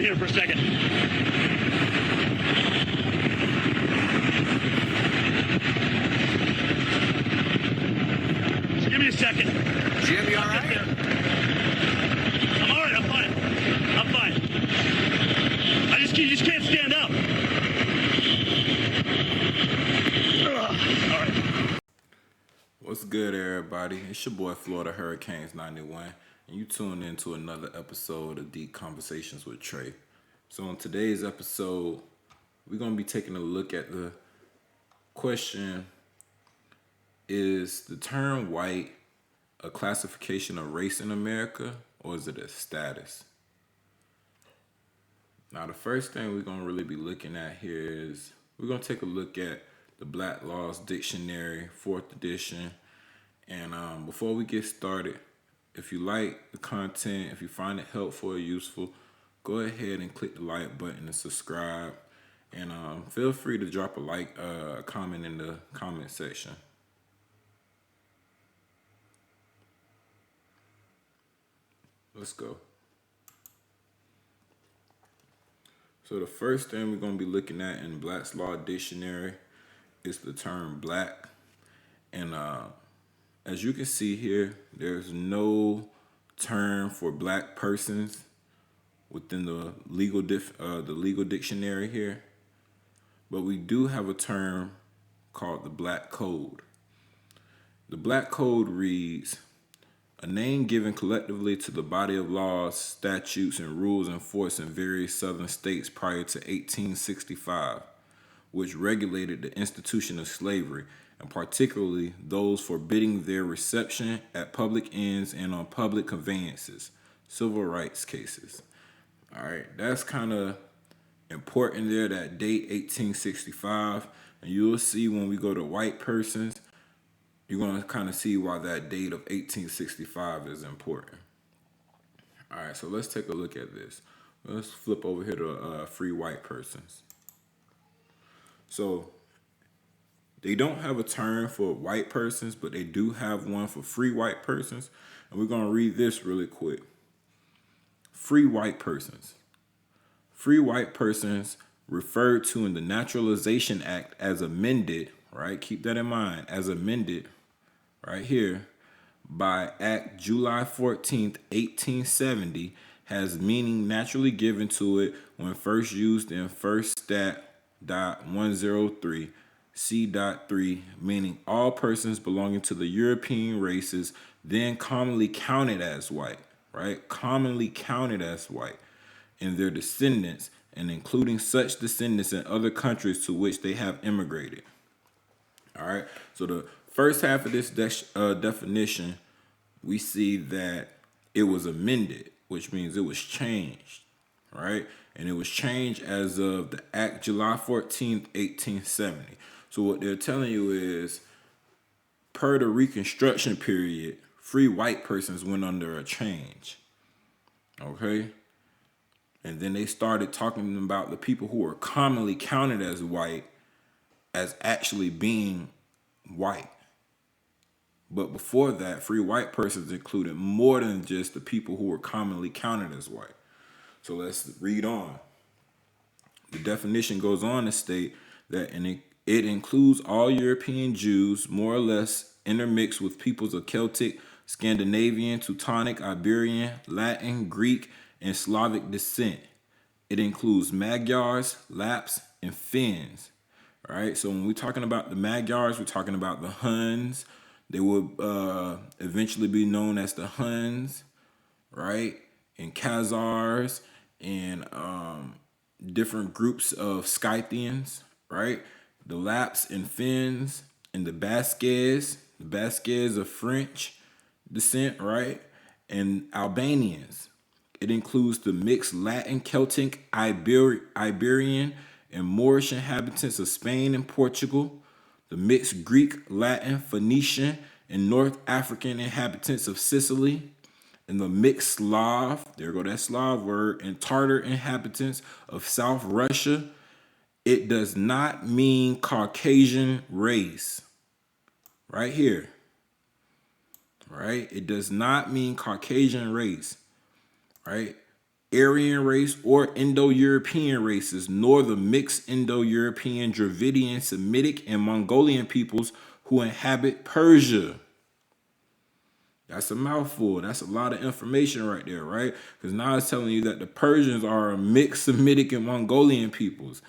in here for a second. Just give me a second. Jim, you all right? I'm all right. I'm fine. I'm fine. You just can't stand up. All right. What's good, everybody? It's your boy Florida Hurricanes 91, and you tuned into another episode of Deep Conversations with Trey. So on today's episode, we're going to be taking a look at the question, is the term white a classification of race in America, or is it a status? Now, the first thing we're going to really be looking at here is we're going to take a look at the Black Laws Dictionary, 4th edition. And before we get started, if you like the content, if you find it helpful or useful, go ahead and click the like button and subscribe. And feel free to drop a comment in the comment section. Let's go. So the first thing we're going to be looking at in Black's Law Dictionary is the term black. And as you can see here, there's no term for black persons within the legal dictionary here. But we do have a term called the Black Code. The Black Code reads, a name given collectively to the body of laws, statutes, and rules in force in various southern states prior to 1865, which regulated the institution of slavery, and particularly those forbidding their reception at public inns and on public conveyances, civil rights cases. All right, that's kind of important there, that date 1865, and you'll see when we go to white persons, you're going to kind of see why that date of 1865 is important. All right, so let's take a look at this. Let's flip over here to free white persons. So they don't have a term for white persons, but they do have one for free white persons. And we're going to read this really quick. Free white persons. Free white persons referred to in the Naturalization Act as amended, right? Keep that in mind, as amended right here by Act July 14th, 1870, has meaning naturally given to it when first used in First Stat. 103 C.3, meaning all persons belonging to the European races then commonly counted as white, right? Commonly counted as white, and their descendants, and including such descendants in other countries to which they have immigrated. All right, so the first half of this definition, we see that it was amended, which means it was changed, right? And it was changed as of the Act July 14th, 1870. So what they're telling you is, per the Reconstruction period, free white persons went under a change, okay? And then they started talking about the people who were commonly counted as white as actually being white. But before that, free white persons included more than just the people who were commonly counted as white. So let's read on. The definition goes on to state that it includes all European Jews, more or less intermixed with peoples of Celtic, Scandinavian, Teutonic, Iberian, Latin, Greek, and Slavic descent. It includes Magyars, Lapps, and Finns. All right, so when we're talking about the Magyars, we're talking about the Huns. They would eventually be known as the Huns, right? And Khazars, and different groups of Scythians, right? The Lapps and Finns, and the Basques of French descent, right? And Albanians. It includes the mixed Latin, Celtic, Iberian, and Moorish inhabitants of Spain and Portugal, the mixed Greek, Latin, Phoenician, and North African inhabitants of Sicily, and the mixed Slav, there go that Slav word, and Tartar inhabitants of South Russia. It does not mean Caucasian race. Right here. Right? It does not mean Caucasian race. Right? Aryan race, or Indo-European races, nor the mixed Indo-European, Dravidian, Semitic, and Mongolian peoples who inhabit Persia. That's a mouthful. That's a lot of information right there, right? Because now it's telling you that the Persians are a mixed Semitic and Mongolian peoples,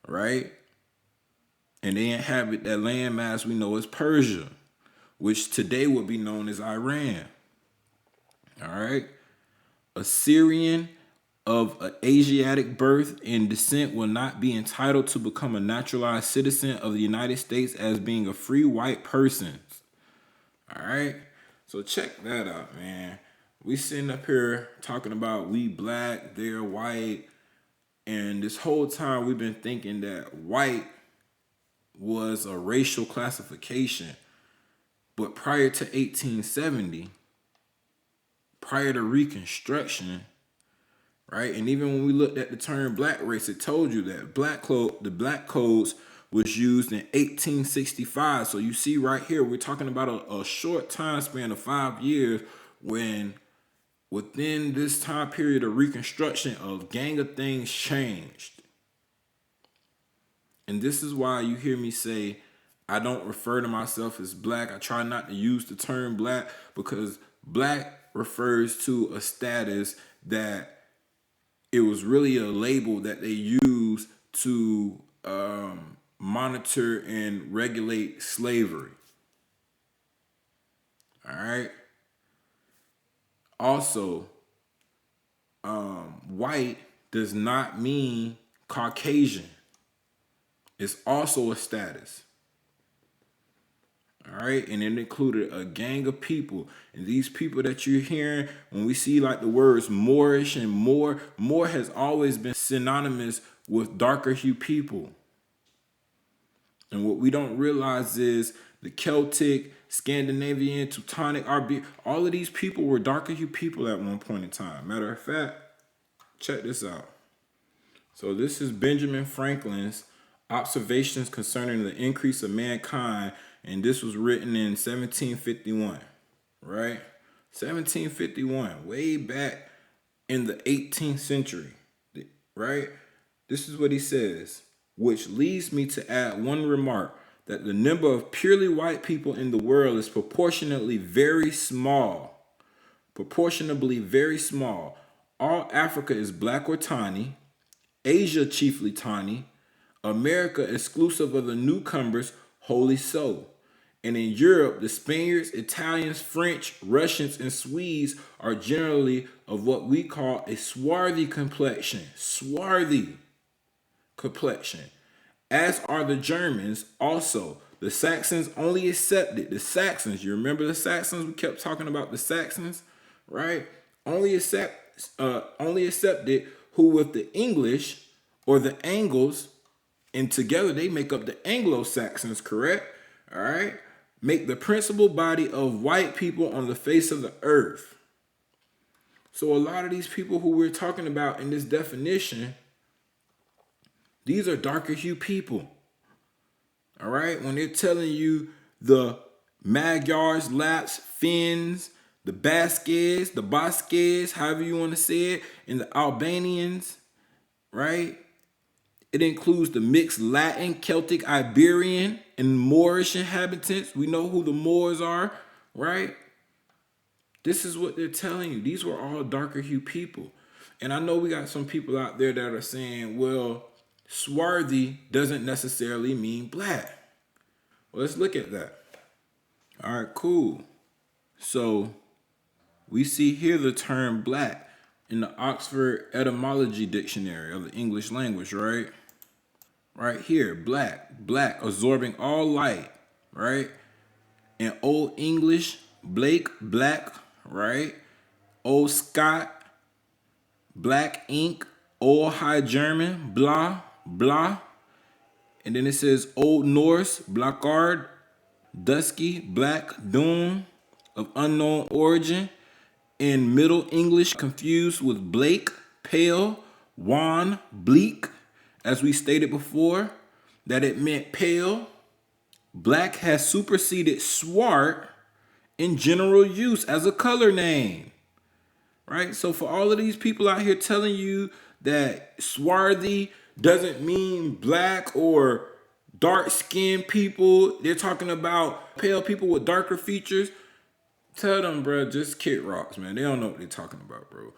right? And they inhabit that landmass we know as Persia, which today would be known as Iran. All right. Assyrian of Asiatic birth and descent will not be entitled to become a naturalized citizen of the United States as being a free white person. All right. So check that out, man. We sitting up here talking about we black, they're white, and this whole time we've been thinking that white was a racial classification. But prior to 1870, prior to Reconstruction, right? And even when we looked at the term black race, it told you that the black codes was used in 1865. So you see right here, we're talking about a short time span of 5 years when within this time period of Reconstruction, a gang of things changed. And this is why you hear me say, I don't refer to myself as black. I try not to use the term black because black refers to a status that it was really a label that they used to monitor and regulate slavery. All right. Also, white does not mean Caucasian. It's also a status. All right. And it included a gang of people. And these people that you're hearing, when we see like the words Moorish and Moor has always been synonymous with darker hue people. And what we don't realize is the Celtic, Scandinavian, Teutonic, all of these people were darker hue people at one point in time. Matter of fact, check this out. So this is Benjamin Franklin's Observations Concerning the Increase of Mankind, and this was written in 1751, right? 1751, way back in the 18th century, right? This is what he says, which leads me to add one remark, that the number of purely white people in the world is proportionally very small. All Africa is black or tawny, Asia chiefly tawny, America exclusive of the newcomers wholly so. And in Europe, the Spaniards, Italians, French, Russians, and Swedes are generally of what we call a swarthy complexion. As are the Germans also. The Saxons only accepted. The Saxons, you remember the Saxons? We kept talking about the Saxons, right? Only accepted who with the English or the Angles, and together they make up the Anglo-Saxons, correct? All right? Make the principal body of white people on the face of the earth. So a lot of these people who we're talking about in this definition, these are darker hue people. All right? When they're telling you the Magyars, Lapps, Finns, the Basques, however you want to say it, and the Albanians, right? It includes the mixed Latin, Celtic, Iberian, and Moorish inhabitants. We know who the Moors are, right? This is what they're telling you. These were all darker hue people. And I know we got some people out there that are saying, well, swarthy doesn't necessarily mean black. Well, let's look at that. All right, cool. So we see here the term black in the Oxford Etymology Dictionary of the English language, right? Right here, black, absorbing all light, right? In Old English, Blake, black, right? Old Scott, black ink. Old High German, blah, blah. And then it says Old Norse, blackard, dusky, black, doom, of unknown origin. In Middle English, confused with Blake, pale, wan, bleak, as we stated before, that it meant pale. Black has superseded swart in general use as a color name, right? So for all of these people out here telling you that swarthy doesn't mean black or dark-skinned people, they're talking about pale people with darker features. Tell them, bro, just kick rocks, man. They don't know what they're talking about, bro.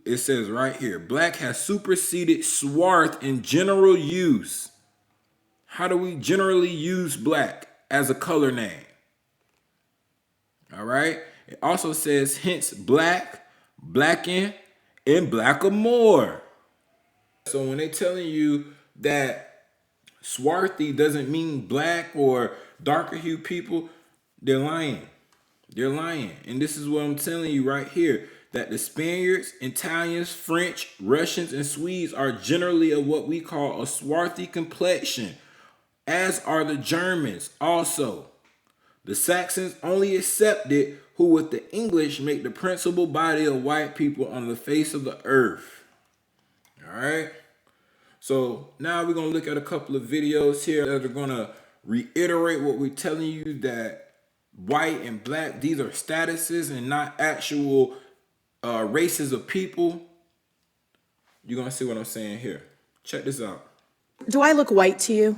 It says right here, black has superseded swarth in general use. How do we generally use black as a color name? All right. It also says hence black, blacken, and blackamoor. So when they telling you that swarthy doesn't mean black or darker hue people, they're lying. They're lying. And this is what I'm telling you right here, that the Spaniards, Italians, French, Russians, and Swedes are generally of what we call a swarthy complexion, as are the Germans also. The Saxons only accepted who with the English make the principal body of white people on the face of the earth. All right. So now we're going to look at a couple of videos here that are going to reiterate what we're telling you, that white and black, these are statuses and not actual races of people. You're going to see what I'm saying here. Check this out. Do I look white to you?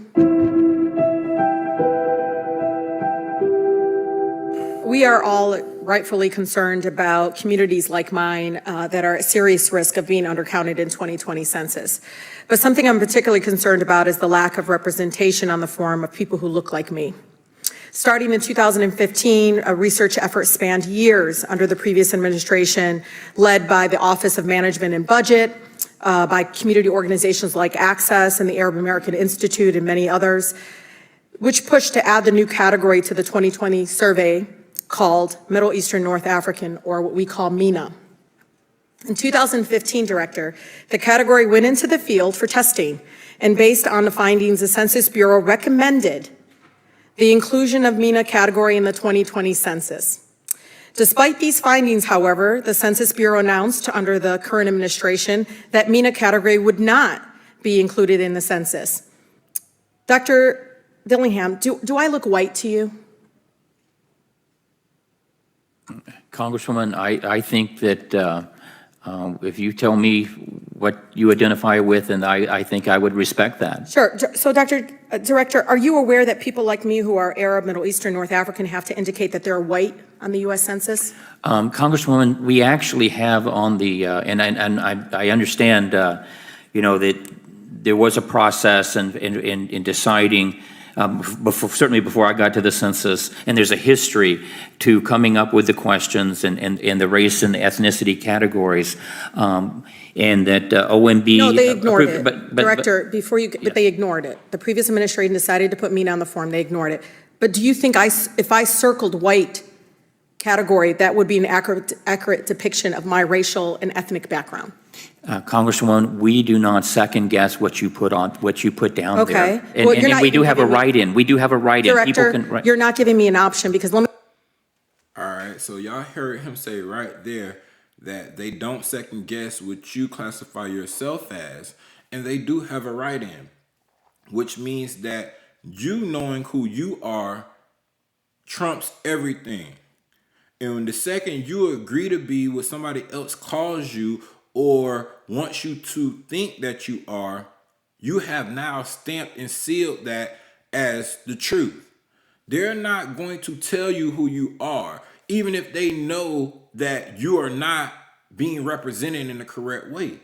We are all rightfully concerned about communities like mine that are at serious risk of being undercounted in 2020 census. But something I'm particularly concerned about is the lack of representation on the form of people who look like me. Starting in 2015, a research effort spanned years under the previous administration, led by the Office of Management and Budget, by community organizations like Access and the Arab American Institute and many others, which pushed to add the new category to the 2020 survey called Middle Eastern North African, or what we call MENA. In 2015, Director, the category went into the field for testing, and based on the findings, the Census Bureau recommended the inclusion of MENA category in the 2020 census. Despite these findings, however, the Census Bureau announced under the current administration that MENA category would not be included in the census. Dr. Dillingham, do I look white to you? Congresswoman, I think that if you tell me what you identify with, and I think I would respect that. Sure. So, Director, are you aware that people like me who are Arab, Middle Eastern, North African have to indicate that they're white on the U.S. Census? Congresswoman, we actually have on the, and I understand, that there was a process in deciding, certainly before I got to the census, and there's a history to coming up with the questions and the race and the ethnicity categories, and that OMB. No, they ignored it. But Director, yes. But they ignored it. The previous administration decided to put MENA on the form. They ignored it. But do you think if I circled white category, that would be an accurate depiction of my racial and ethnic background? Congresswoman, we do not second guess what you put down okay. there. And, well, and we do have a write-in. We do have a write-in. Director, people can you're not giving me an option because let me. All right, so y'all heard him say right there that they don't second guess what you classify yourself as, and they do have a write-in, which means that you knowing who you are trumps everything. And the second you agree to be what somebody else calls you or wants you to think that you are, you have now stamped and sealed that as the truth. They're not going to tell you who you are, even if they know that you are not being represented in the correct way.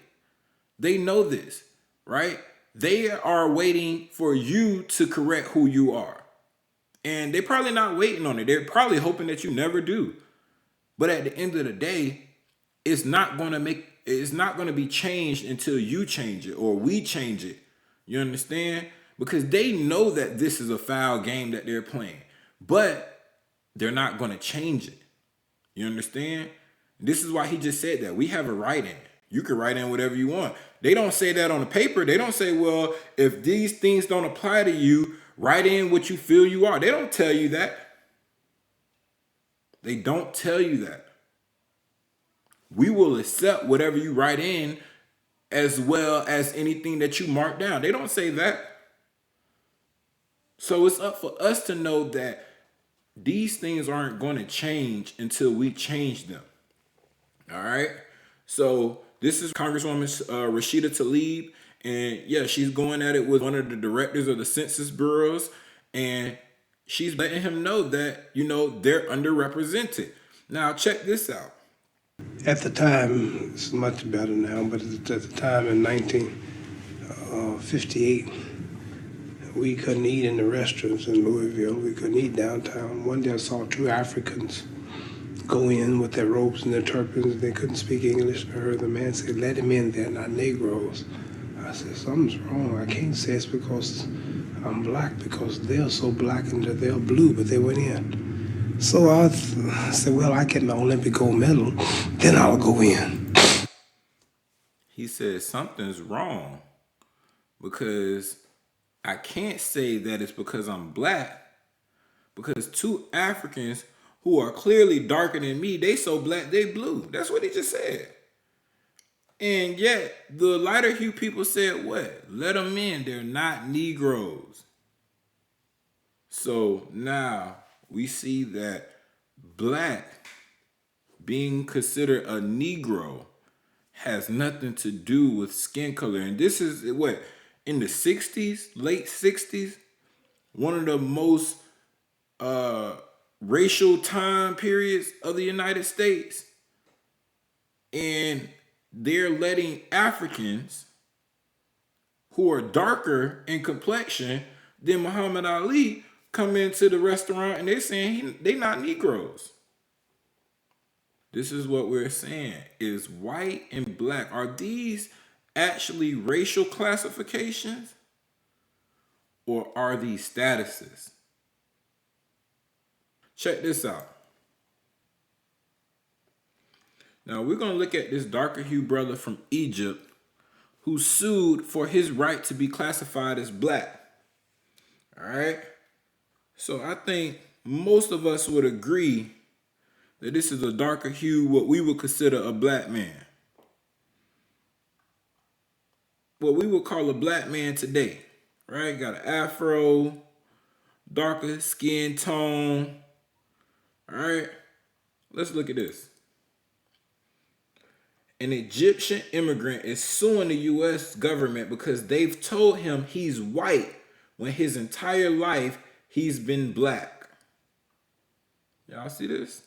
They know this, right? They are waiting for you to correct who you are. And they're probably not waiting on it. They're probably hoping that you never do. But at the end of the day, it's not going to be changed until you change it or we change it. You understand? Because they know that this is a foul game that they're playing, but they're not going to change it. You understand? This is why he just said that. We have a write-in. You can write in whatever you want. They don't say that on the paper. They don't say, well, if these things don't apply to you, write in what you feel you are. They don't tell you that. They don't tell you that. We will accept whatever you write in as well as anything that you mark down. They don't say that. So it's up for us to know that these things aren't going to change until we change them. All right? So this is Congresswoman Rashida Tlaib, and yeah, she's going at it with one of the directors of the Census Bureaus, and she's letting him know that, they're underrepresented. Now, check this out. At the time, it's much better now, but at the time in 1958, we couldn't eat in the restaurants in Louisville. We couldn't eat downtown. One day I saw two Africans go in with their robes and their turbans. They couldn't speak English. I heard the man say, "Let him in, they're not Negroes." I said, "Something's wrong. I can't say it's because I'm black, because they're so black and they're blue, but they went in." So I said, "Well, I get my Olympic gold medal, then I'll go in." He said something's wrong because I can't say that it's because I'm black, because two Africans who are clearly darker than me, they so black they blue. That's what he just said. And yet the lighter hue people said what? Let them in. They're not Negroes. So now we see that black being considered a Negro has nothing to do with skin color. And this is what, in the 60s, late 60s, one of the most racial time periods of the United States. And they're letting Africans who are darker in complexion than Muhammad Ali come into the restaurant, and they're saying they're not Negroes. This is what we're saying, is white and black. Are these actually racial classifications, or are these statuses? Check this out. Now we're going to look at this darker hue brother from Egypt who sued for his right to be classified as black. All right. So I think most of us would agree that this is a darker hue, what we would consider a black man. What we would call a black man today, right? Got an afro, darker skin tone. All right. Let's look at this. An Egyptian immigrant is suing the U.S. government because they've told him he's white when his entire life he's been black. Y'all see this?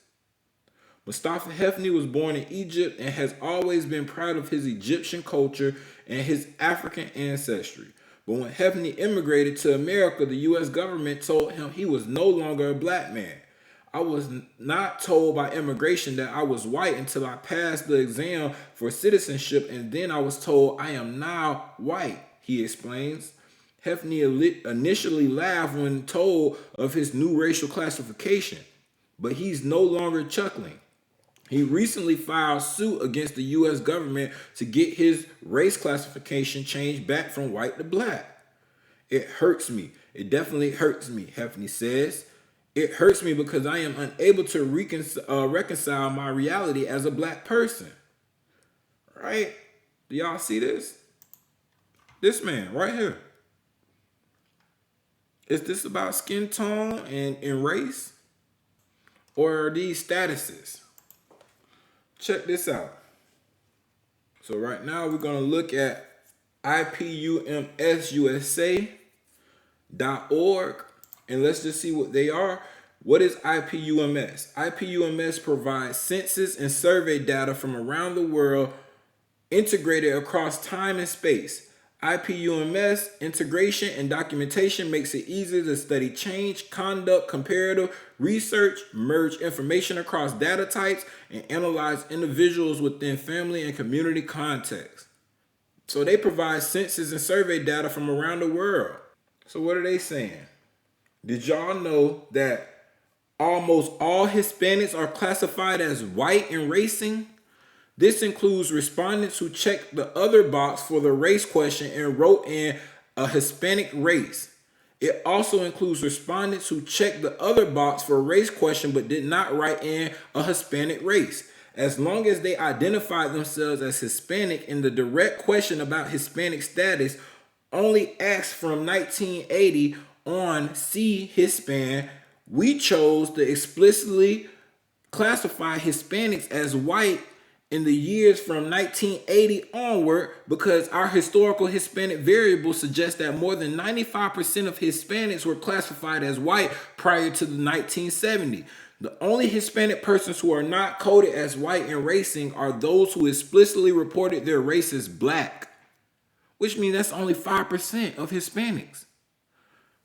Mustafa Hefni was born in Egypt and has always been proud of his Egyptian culture and his African ancestry. But when Hefni immigrated to America, the U.S. government told him he was no longer a black man. I was not told by immigration that I was white until I passed the exam for citizenship, and then I was told I am now white, he explains. Hefni initially laughed when told of his new racial classification, but he's no longer chuckling. He recently filed suit against the U.S. government to get his race classification changed back from white to black. It hurts me. It definitely hurts me, Hefni says. It hurts me because I am unable to reconcile my reality as a black person. Right? Do y'all see this? This man right here. Is this about skin tone and race? Or are these statuses? Check this out. So right now we're going to look at IPUMSUSA.org. And let's just see what they are. What is IPUMS? IPUMS provides census and survey data from around the world integrated across time and space. IPUMS integration and documentation makes it easier to study change, conduct, comparative research, merge information across data types, and analyze individuals within family and community contexts. So they provide census and survey data from around the world. So what are they saying? Did y'all know that almost all Hispanics are classified as white and racing? This includes respondents who checked the other box for the race question and wrote in a Hispanic race. It also includes respondents who checked the other box for a race question but did not write in a Hispanic race. As long as they identified themselves as Hispanic in the direct question about Hispanic status, only asked from 1980 on C-Hispan, we chose to explicitly classify Hispanics as white in the years from 1980 onward, because our historical Hispanic variable suggests that more than 95% of Hispanics were classified as white prior to the 1970. The only Hispanic persons who are not coded as white in racing are those who explicitly reported their race as black, which means that's only 5% of Hispanics,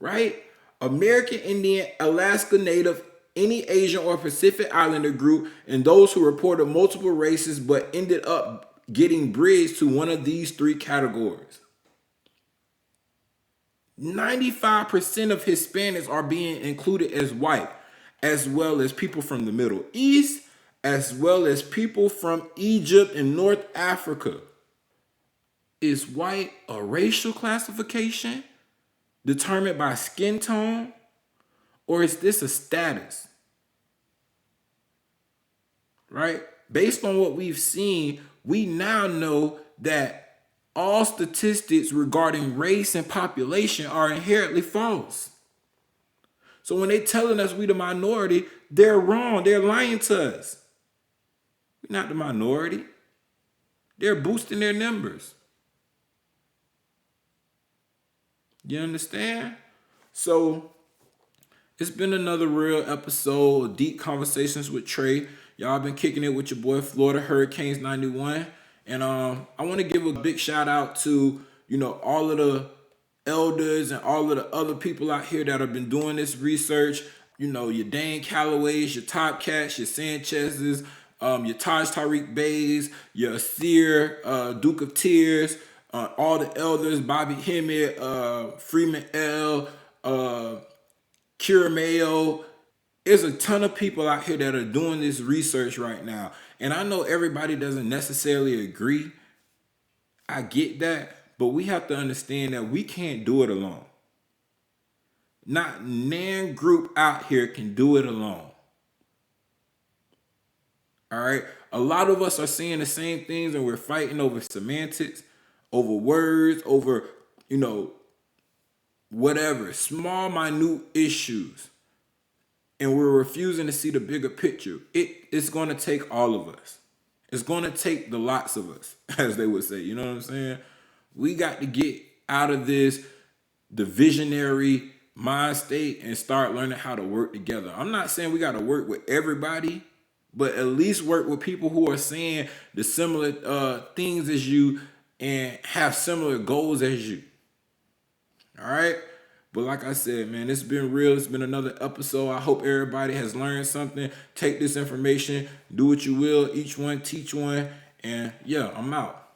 right? American Indian, Alaska Native, any Asian or Pacific Islander group, and those who reported multiple races but ended up getting bridged to one of these three categories. 95% of Hispanics are being included as white, as well as people from the Middle East, as well as people from Egypt and North Africa. Is white a racial classification determined by skin tone, or is this a status? Right? Based on what we've seen, we now know that all statistics regarding race and population are inherently false. So when they're telling us we the minority, they're wrong. They're lying to us. We're not the minority. They're boosting their numbers. You understand? So it's been another real episode of Deep Conversations with Trey. Y'all been kicking it with your boy Florida Hurricanes 91. And I want to give a big shout out to, all of the elders and all of the other people out here that have been doing this research. Your Dane Callaways, your Top Cats, your Sanchez's, your Taj Tariq Bays, your Sear, Duke of Tears, all the elders, Bobby Hemmett, Freeman L., Kira Mayo. There's a ton of people out here that are doing this research right now. And I know everybody doesn't necessarily agree. I get that. But we have to understand that we can't do it alone. Not nan group out here can do it alone. All right? A lot of us are saying the same things and we're fighting over semantics, over words, over, whatever, small, minute issues. And we're refusing to see the bigger picture. It's going to take all of us. It's going to take the lots of us, as they would say. You know what I'm saying? We got to get out of this divisionary mind state and start learning how to work together. I'm not saying we got to work with everybody, but at least work with people who are saying the similar things as you and have similar goals as you. All right? But like I said, man, it's been real. It's been another episode. I hope everybody has learned something. Take this information, do what you will, each one, teach one. And yeah, I'm out.